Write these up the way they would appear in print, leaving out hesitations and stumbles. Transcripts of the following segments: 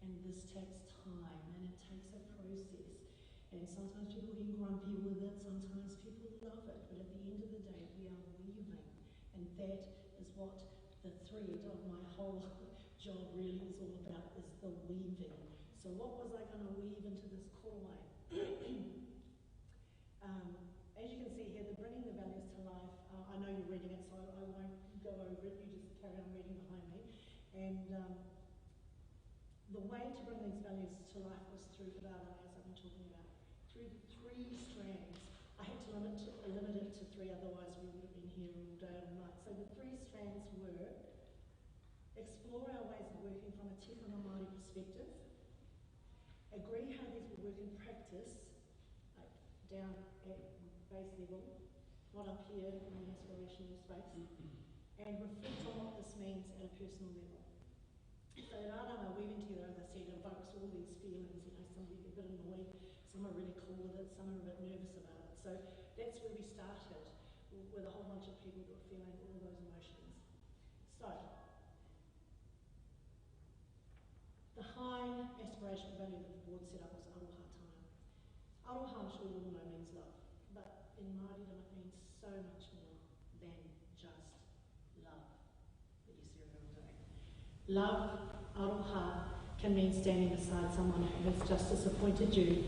and this takes time, and it takes a process. And sometimes people get grumpy with it, sometimes people love it, but at the end of the day, we are weaving, and that is what the thread of my whole job really is all about, is the weaving. So what was I going to weave into this call line? As you can see here, the bringing the values to life, I know you're reading it, so I won't go over it, you just carry on reading behind me. And the way to bring these values to life was through the data, as I've been talking about, through the 3 strands. I had to limit it to 3, otherwise we would have been here all day and all night. So the 3 strands were: explore our ways of working from a tikanga Māori perspective, agree how these will work in practice, like down at base level, not up here in the aspirational space, and reflect on what this means at a personal level. So rānanga weaving together, as I said, evokes all these feelings. You know, some get a bit annoyed, some are really cool with it, some are a bit nervous about it. So that's where we started, with a whole bunch of people that were feeling all those emotions. So, the high aspirational value that the board set up was aroha tana. Aroha, I'm sure you all know, means love, but in Māoridom it means so much more than just love that you see everyone doing. Love, aroha, can mean standing beside someone who has just disappointed you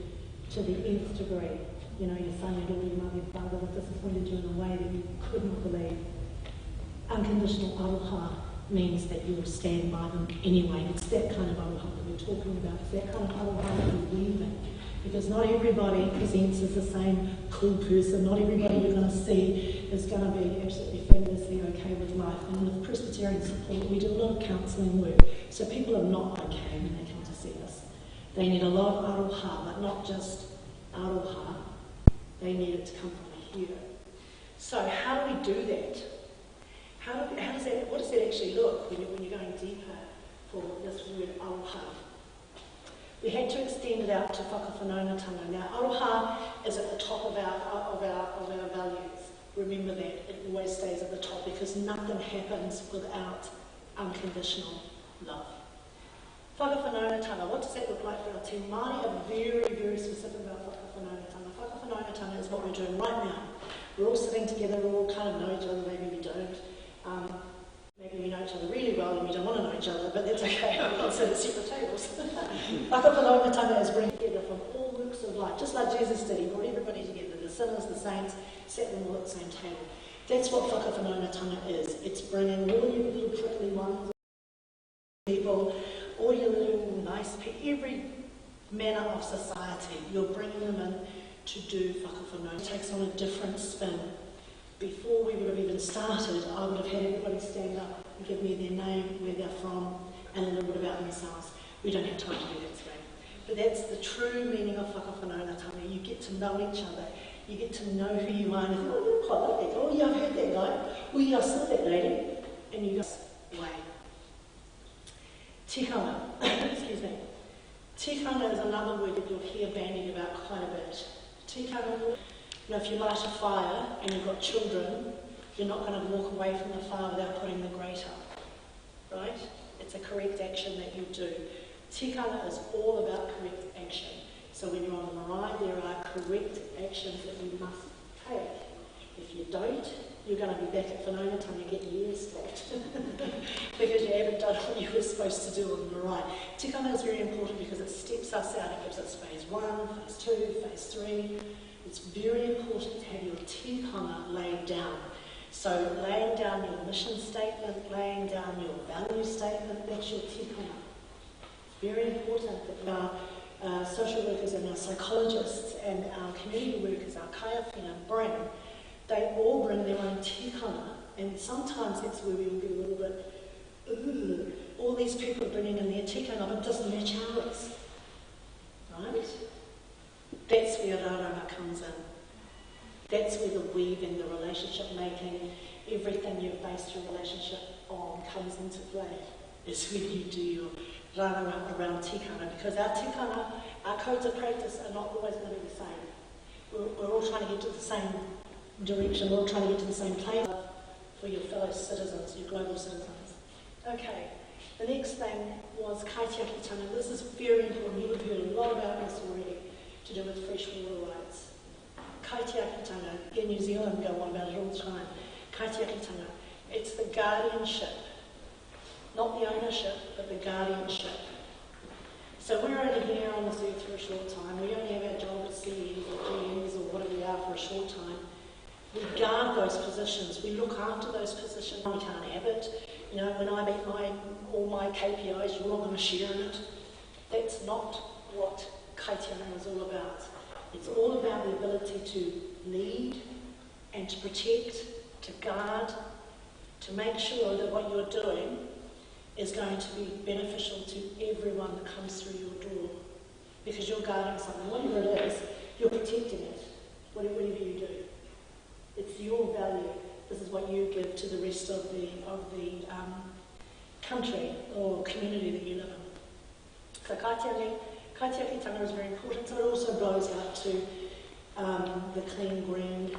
to the nth degree. You know, your son, your daughter, your mother, your father have disappointed you in a way that you could not believe. Unconditional aroha means that you will stand by them anyway. It's that kind of aroha that we're talking about. It's that kind of aroha that we're weaving. Because not everybody presents as the same cool person. Not everybody you're going to see is going to be absolutely fabulously okay with life. And with Presbyterian support, we do a lot of counselling work. So people are not okay when they come to see us. They need a lot of aroha, but not just aroha. They need it to come from here. So how do we do that? What does that actually look when you're going deeper for this word aroha? We had to extend it out to whakawhanaungatanga. Now, aroha is at the top of our values. Remember that, it always stays at the top because nothing happens without unconditional love. Whakawhanaungatanga, what does that look like for our team? Māori are very, very specific about whakawhanaungatanga. Whakawhanaungatanga is what we're doing right now. We're all sitting together, we all kind of know each other, maybe we don't. Maybe we know each other really well and we don't want to know each other, but that's okay, we can sit at separate tables. Whakawhanaungatanga is bringing together from all walks of life, just like Jesus did. He brought everybody together, the sinners, the saints, sat them all at the same table. That's what whakawhanaungatanga is. It's bringing all your little prickly ones, people, all your little nice people, every manner of society, you're bringing them in to do whakawhanaungatanga. It takes on a different spin. Before we would have even started, I would have had everybody stand up and give me their name, where they're from, and a little bit about themselves. We don't have time to do that today. But that's the true meaning of whakawhanaungatanga. You get to know each other. You get to know who you are. And you think, oh, you're quite like that. Oh, yeah, I've heard that guy. Oh, yeah, I saw that lady. And you go away. Tikanga. Excuse me. Tikanga is another word that you'll hear bandied about quite a bit. Tikanga. You know, if you light a fire and you've got children, you're not going to walk away from the fire without putting the grate up, right? It's a correct action that you do. Tikanga is all about correct action. So when you're on the marae, there are correct actions that you must take. If you don't, you're going to be back at whanaungatanga and get your ears stopped because you haven't done what you were supposed to do on the marae. Tikanga is very important because it steps us out. It gives us phase 1, phase 2, phase 3. It's very important to have your tikanga laid down. So laying down your mission statement, laying down your value statement, that's your tikanga. It's very important that our social workers and our psychologists and our community workers, our kaiawhina they all bring their own tikanga. And sometimes that's where we'll get a little bit, all these people are bringing in their tikanga, but it doesn't match ours. Right? That's where rāranga comes in. That's where the weaving, the relationship making, everything you've based your relationship on comes into play. Is when you do your rāranga around tikanga, because our tikanga, our codes of practice are not always going to be the same. We're all trying to get to the same direction, we're all trying to get to the same place for your fellow citizens, your global citizens. Okay, The next thing was kaitiakitanga. This is very important. You've heard a lot about this already, to do with freshwater rights. Kaitiakitanga, in New Zealand go on about it all the time. Kaitiakitanga, it's the guardianship, not the ownership, but the guardianship. So we're only here on this earth for a short time. We only have our job as CEs or GMs or whatever we are for a short time. We guard those positions. We look after those positions. We can't have it. You know, when I meet all my KPIs, you're not going to share in it. That's not what kaitianga is all about. It's all about the ability to lead and to protect, to guard, to make sure that what you're doing is going to be beneficial to everyone that comes through your door. Because you're guarding something. Whatever it is, you're protecting it, whatever you do. It's your value. This is what you give to the rest of the country or community that you live in. So kaitiakitanga is very important. So it also blows out to the clean, green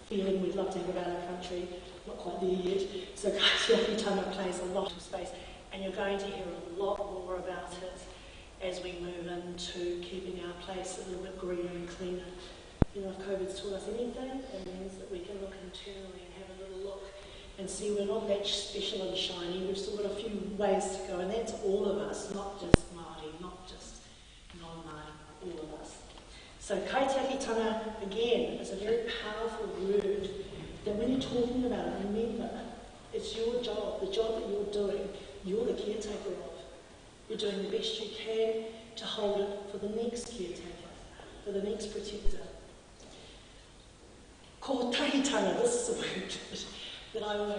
feeling we'd love to have about our country. Not quite there yet. So kaitiakitanga plays a lot of space. And you're going to hear a lot more about it as we move into keeping our place a little bit greener and cleaner. You know, if COVID's taught us anything, it means that we can look internally and have a little look and see we're not that special and shiny. We've still got a few ways to go, and that's all of us, not just Māori, not just non-Māori, all of us. So kaitiakitanga, again, is a very powerful word that when you're talking about it, remember, it's your job, the job that you're doing, you're the caretaker of. You're doing the best you can to hold it for the next caretaker, for the next protector. Ko tahitanga, this is a word that I always